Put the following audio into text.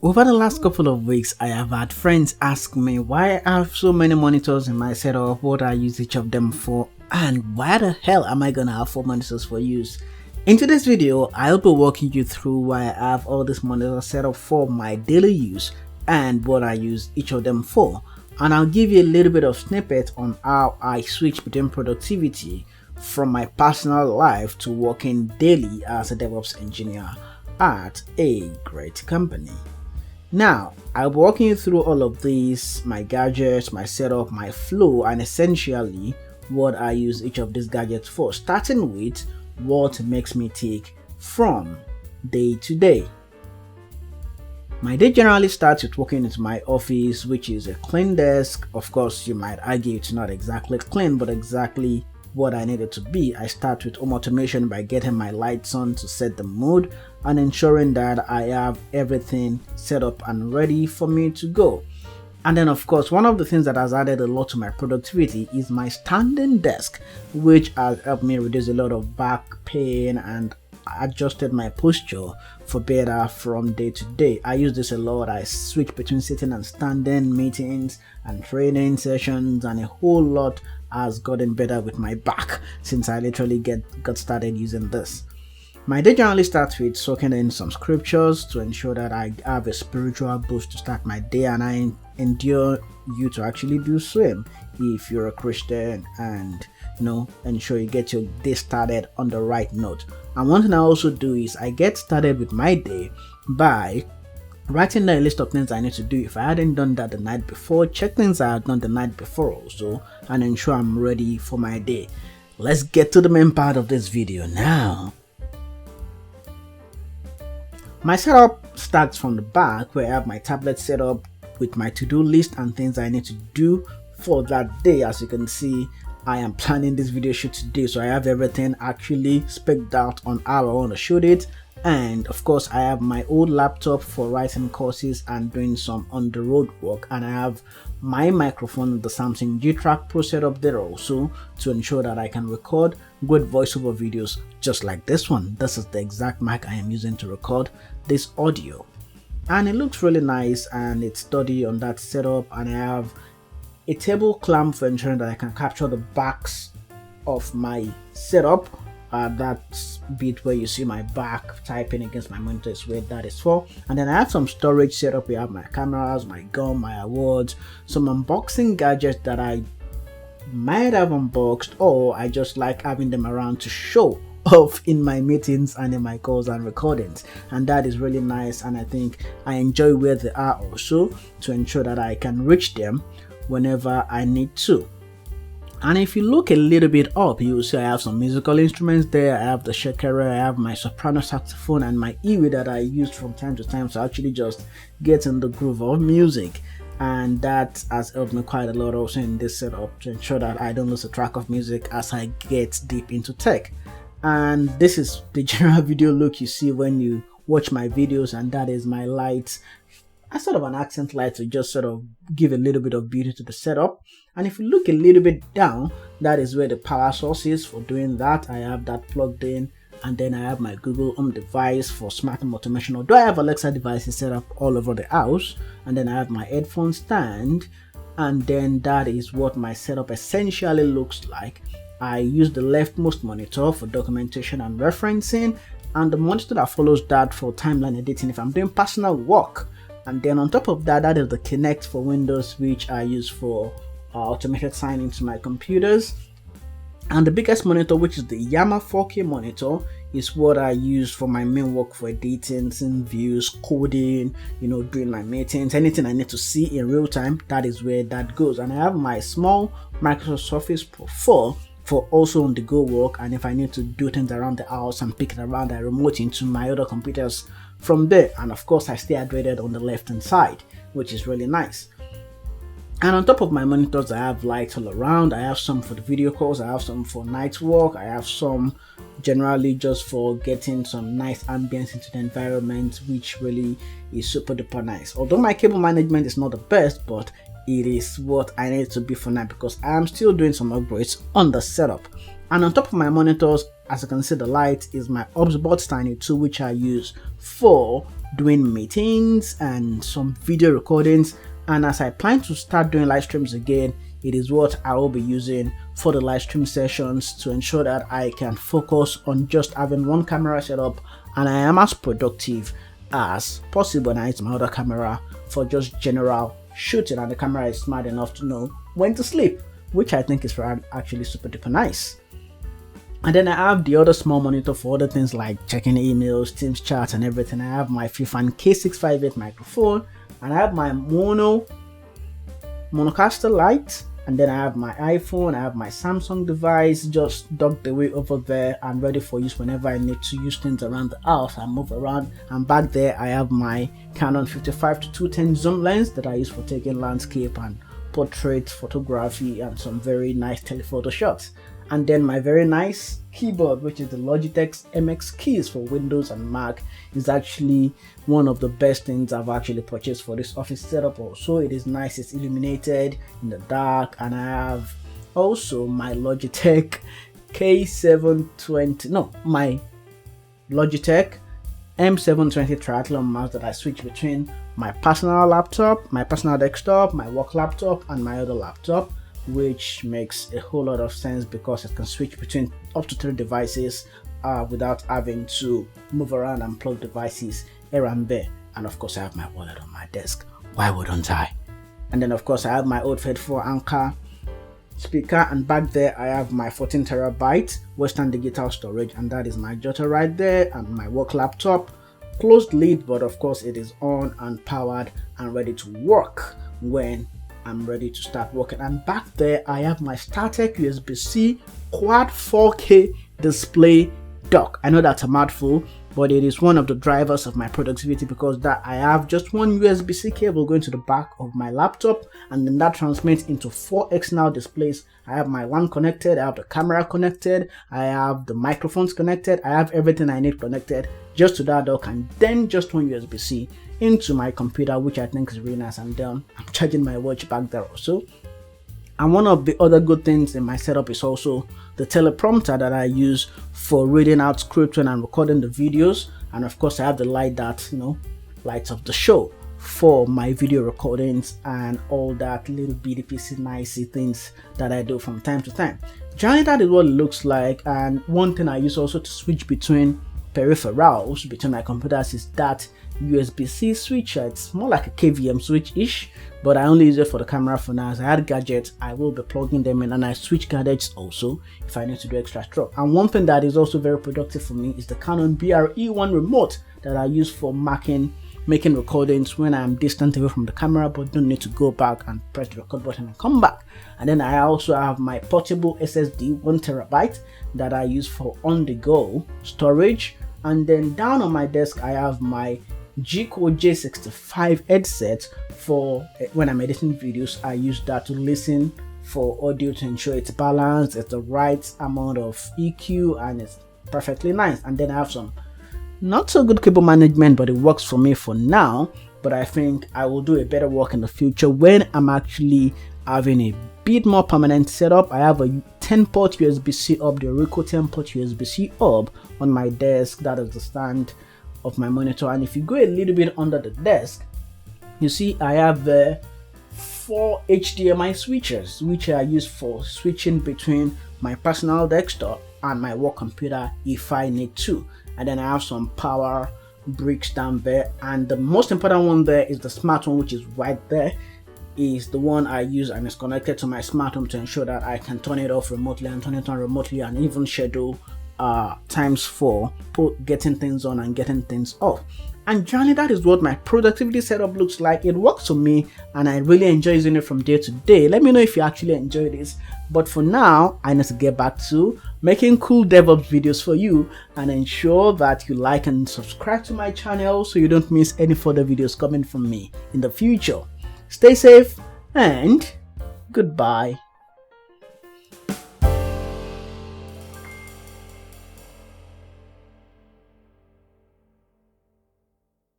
Over the last couple of weeks, I have had friends ask me why I have so many monitors in my setup, what I use each of them for, and why the hell am I gonna have 4 monitors for use. In today's video, I'll be walking you through why I have all these monitors set up for my daily use and what I use each of them for. And I'll give you a little bit of snippet on how I switch between productivity from my personal life to working daily as a DevOps engineer at a great company. Now, I'll be walking you through all of these, my gadgets, my setup, my flow, and essentially what I use each of these gadgets for, starting with what makes me tick from day to day. My day generally starts with walking into my office, which is a clean desk. Of course, you might argue it's not exactly clean, but exactly what I need it to be. I start with home automation by getting my lights on to set the mood and ensuring that I have everything set up and ready for me to go. And then of course, one of the things that has added a lot to my productivity is my standing desk, which has helped me reduce a lot of back pain and adjusted my posture for better from day to day. I use this a lot. I switch between sitting and standing meetings and training sessions, and a whole lot has gotten better with my back since I literally got started using this. My day generally starts with soaking in some scriptures to ensure that I have a spiritual boost to start my day, and I endure you to actually do same if you're a Christian, and ensure you get your day started on the right note. And one thing I also do is I get started with my day by writing down a list of things I need to do if I hadn't done that the night before, check things I had done the night before also, and ensure I'm ready for my day. Let's get to the main part of this video now. My setup starts from the back, where I have my tablet set up with my to-do list and things I need to do for that day. As you can see, I am planning this video shoot today, so I have everything actually spec'd out on how I want to shoot it. And of course, I have my old laptop for writing courses and doing some on-the-road work, and I have my microphone, the Samsung G-Track Pro, set up there also to ensure that I can record good voiceover videos just like this one. This is the exact mic I am using to record this audio, and it looks really nice and it's sturdy on that setup. And I have a table clamp for ensuring that I can capture the backs of my setup. That bit where you see my back typing against my monitor is where that is for. And then I have some storage set up. We have my cameras, my gum, my awards, some unboxing gadgets that I might have unboxed, or I just like having them around to show off in my meetings and in my calls and recordings. And that is really nice, and I think I enjoy where they are also, to ensure that I can reach them whenever I need to. And if you look a little bit up, you will see I have some musical instruments there. I have the shakera, I have my soprano saxophone, and my e that I use from time to time to actually just get in the groove of music. And that has helped me quite a lot also in this setup, to ensure that I don't lose the track of music as I get deep into tech. And this is the general video look you see when you watch my videos, and that is my lights. A sort of an accent light to just sort of give a little bit of beauty to the setup. And if you look a little bit down, that is where the power source is for doing that. I have that plugged in, and then I have my Google Home device for smart home automation, although I have Alexa devices set up all over the house. And then I have my headphone stand, and then that is what my setup essentially looks like. I use the leftmost monitor for documentation and referencing, and the monitor that follows that for timeline editing if I'm doing personal work. And then on top of that, that is the Connect for Windows, which I use for automated signing to my computers. And the biggest monitor, which is the Yamaha 4K monitor, is what I use for my main work, for editing, seeing views, coding, doing my meetings, anything I need to see in real time. That is where that goes. And I have my small Microsoft Surface Pro 4 for also on the go work, and if I need to do things around the house and pick it around, I remote into my other computers from there. And of course, I stay hydrated on the left hand side, which is really nice. And on top of my monitors, I have lights all around. I have some for the video calls, I have some for night work, I have some generally just for getting some nice ambience into the environment, which really is super duper nice. Although my cable management is not the best, but it is what I need to be for now, because I am still doing some upgrades on the setup. And on top of my monitors, as you can see, the light is my Obsbot Tiny 2, which I use for doing meetings and some video recordings. And as I plan to start doing live streams again, it is what I will be using for the live stream sessions to ensure that I can focus on just having one camera set up and I am as productive as possible. And I use my other camera for just general shooting, and the camera is smart enough to know when to sleep, which I think is actually super duper nice. And then I have the other small monitor for other things like checking emails, Teams chats and everything. I have my Fifan K658 microphone, and I have my Monocaster light, and then I have my iPhone, I have my Samsung device just docked away over there and ready for use whenever I need to use things around the house and move around. And back there I have my Canon 55-210 zoom lens that I use for taking landscape and portrait photography and some very nice telephoto shots. And then my very nice keyboard, which is the Logitech MX keys for Windows and Mac, is actually one of the best things I've actually purchased for this office setup. Also, it is nice, it's illuminated in the dark, and I have also my Logitech my Logitech M720 triathlon mouse that I switch between my personal laptop, my personal desktop, my work laptop, and my other laptop, which makes a whole lot of sense because it can switch between up to 3 devices without having to move around and plug devices here and there. And of course I have my wallet on my desk. Why wouldn't I? And then of course I have my old Faithful Anchor speaker, and back there I have my 14 terabyte Western Digital storage, and that is my Jotter right there, and my work laptop, closed lid, but of course it is on and powered and ready to work when I'm ready to start working. And back there I have my StarTech USB-C quad 4K display dock. I know that's a mouthful, but it is one of the drivers of my productivity because that I have just one USB-C cable going to the back of my laptop, and then that transmits into 4 external displays. I have my LAN connected, I have the camera connected, I have the microphones connected, I have everything I need connected just to that dock, and then just one USB-C into my computer, which I think is really nice. And then I'm charging my watch back there also. And one of the other good things in my setup is also the teleprompter that I use for reading out scripts when I'm recording the videos. And of course I have the light that, lights up the show for my video recordings and all that little bitty piece nicey things that I do from time to time. Generally that is what it looks like. And one thing I use also to switch between peripherals between my computers is that USB-C switch. It's more like a KVM switch-ish, but I only use it for the camera for now. As I add gadgets, I will be plugging them in, and I switch gadgets also if I need to do extra stuff. And one thing that is also very productive for me is the Canon BRE1 remote that I use for making recordings when I'm distant away from the camera but don't need to go back and press the record button and come back. And then I also have my portable SSD 1 terabyte that I use for on-the-go storage. And then down on my desk I have my G-Code J65 headset for when I'm editing videos. I use that to listen for audio to ensure it's balanced, it's the right amount of EQ, and it's perfectly nice. And then I have some not so good cable management, but it works for me for now. But I think I will do a better work in the future when I'm actually having a bit more permanent setup. I have a 10-port USB-C hub, the Ricoh 10-port USB-C hub on my desk. That is the stand of my monitor. And if you go a little bit under the desk, you see I have 4 HDMI switches, which I use for switching between my personal desktop and my work computer if I need to. And then I have some power bricks down there, and the most important one there is the smart one, which is right there, is the one I use, and it's connected to my smart home to ensure that I can turn it off remotely and turn it on remotely, and even schedule times for getting things on and getting things off. And generally that is what my productivity setup looks like. It works for me and I really enjoy using it from day to day. Let me know if you actually enjoy this. But for now, I need to get back to making cool DevOps videos for you, and ensure that you like and subscribe to my channel so you don't miss any further videos coming from me in the future. Stay safe and goodbye.